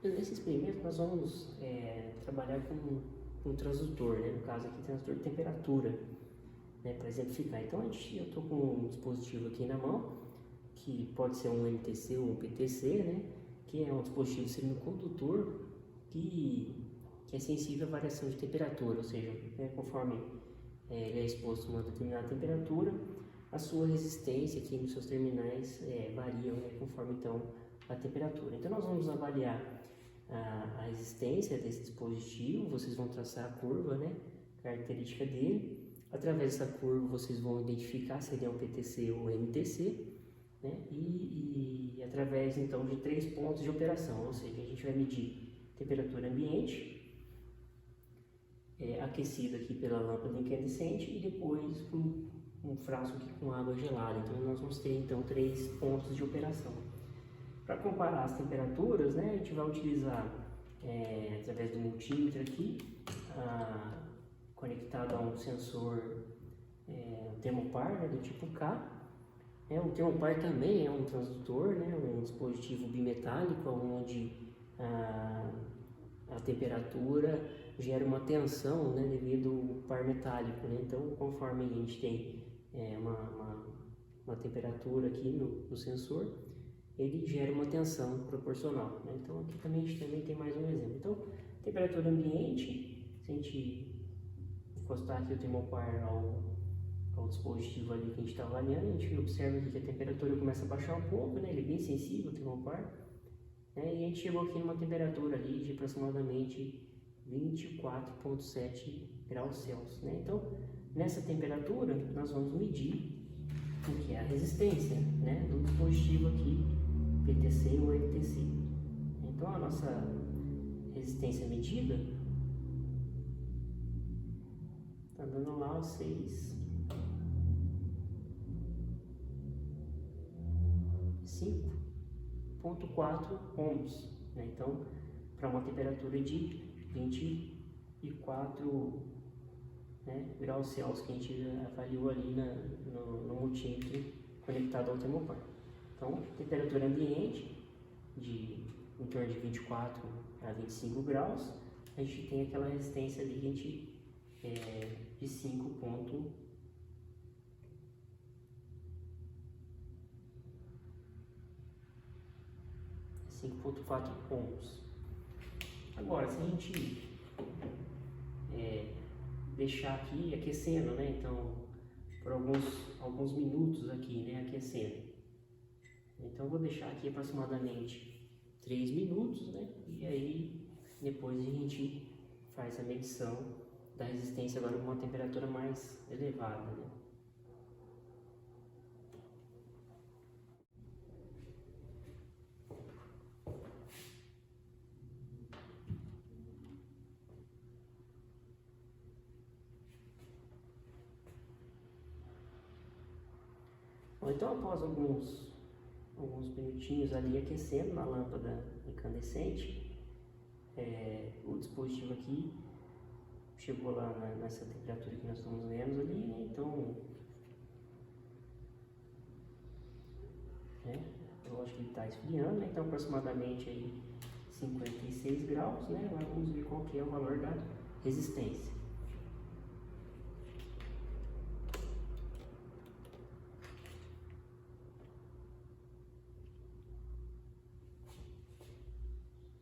Nesse experimento nós vamos trabalhar com um transdutor, né? No caso aqui, transdutor de temperatura, né? Para exemplificar. Então eu estou com um dispositivo aqui na mão, que pode ser um MTC ou um PTC, né? Que é um dispositivo semicondutor que é sensível à variação de temperatura, ou seja, conforme ele é exposto a uma determinada temperatura, a sua resistência aqui nos seus terminais varia, né, conforme então a temperatura. Então nós vamos avaliar a resistência desse dispositivo, vocês vão traçar a curva, né, característica dele. Através dessa curva vocês vão identificar se ele é um PTC ou MTC, né, e através então de 3 pontos de operação, ou seja, a gente vai medir temperatura ambiente, aquecido aqui pela lâmpada incandescente, e depois com um frasco aqui com água gelada. Então nós vamos ter então 3 pontos de operação. Para comparar as temperaturas, né, a gente vai utilizar através do multímetro aqui, conectado a um sensor termopar, né, do tipo K. O termopar também é um transdutor, né, um dispositivo bimetálico onde a temperatura gera uma tensão, né, devido ao par metálico, né? Então, conforme a gente tem uma temperatura aqui no sensor, ele gera uma tensão proporcional, né? Então, aqui também a gente tem mais um exemplo. Então, temperatura ambiente, se a gente encostar aqui o termopar ao dispositivo ali que a gente está avaliando, a gente observa que a temperatura começa a baixar um pouco, né? Ele é bem sensível, o termopar, né? E a gente chegou aqui numa temperatura ali de aproximadamente 24,7 graus Celsius, né? Então, nessa temperatura, nós vamos medir o que é a resistência, né, do dispositivo aqui, PTC ou MTC. Então, a nossa resistência medida está dando lá os 5,4 ohms, né? Então, para uma temperatura de 24, né, graus Celsius que a gente avaliou ali no multímetro conectado ao termopar. Então, temperatura ambiente em torno de 24 a 25 graus, a gente tem aquela resistência ali que a gente de 5,4 ohms. Agora, se a gente deixar aqui aquecendo, né, então por alguns minutos aqui, né, aquecendo. Então, vou deixar aqui aproximadamente 3 minutos, né, e aí depois a gente faz a medição da resistência agora com uma temperatura mais elevada, né. Então, após alguns minutinhos ali aquecendo na lâmpada incandescente, o dispositivo aqui chegou lá nessa temperatura que nós estamos vendo ali, né? Então, eu acho que ele está esfriando, né? Então aproximadamente aí 56 graus, né? Agora vamos ver qual que é o valor da resistência.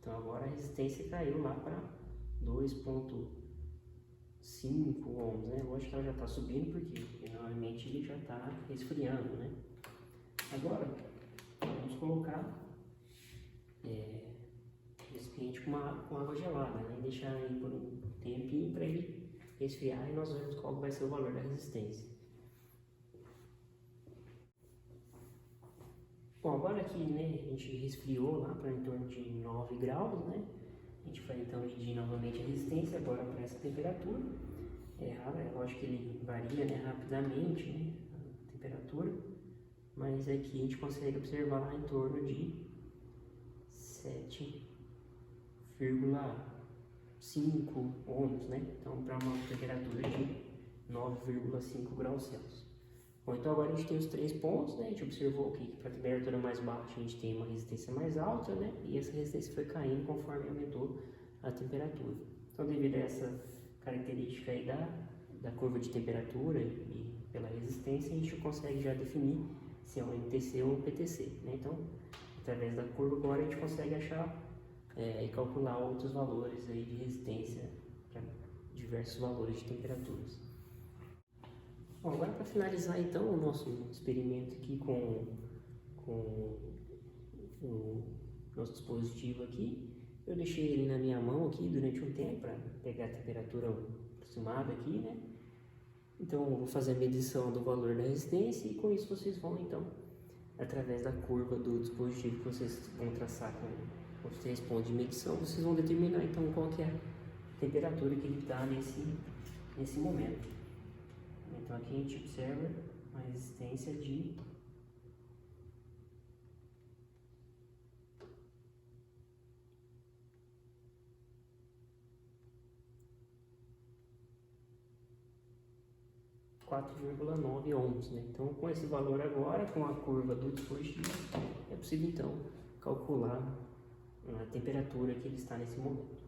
Então agora a resistência caiu lá para 2,5 ohms, né? Eu acho que ela já está subindo porque normalmente ele já está esfriando, né? Agora vamos colocar recipiente com água gelada, né? E deixar aí por um tempinho para ele resfriar e nós vemos qual vai ser o valor da resistência. Bom, agora que, né, a gente resfriou lá para em torno de 9 graus, né? A gente vai então medir novamente a resistência agora para essa temperatura. É lógico que ele varia, né, rapidamente, né, a temperatura, mas aqui a gente consegue observar lá em torno de 7,5 ohms, né? Então, para uma temperatura de 9,5 graus Celsius. Bom, então agora a gente tem os 3 pontos, né? A gente observou que para a temperatura mais baixa a gente tem uma resistência mais alta, né? E essa resistência foi caindo conforme aumentou a temperatura. Então, devido a essa característica aí da curva de temperatura e pela resistência, a gente consegue já definir se é um MTC ou um PTC, né? Então, através da curva agora a gente consegue achar e calcular outros valores aí de resistência para diversos valores de temperaturas. Bom, agora para finalizar então o nosso experimento aqui com o nosso dispositivo aqui, eu deixei ele na minha mão aqui durante um tempo para pegar a temperatura aproximada aqui, né? Então eu vou fazer a medição do valor da resistência e com isso vocês vão então, através da curva do dispositivo que vocês vão traçar com os 3 pontos de medição, vocês vão determinar então qual que é a temperatura que ele está nesse momento. Então aqui a gente observa uma resistência de 4,9 ohms, né? Então com esse valor agora, com a curva do dispositivo, é possível então calcular a temperatura que ele está nesse momento.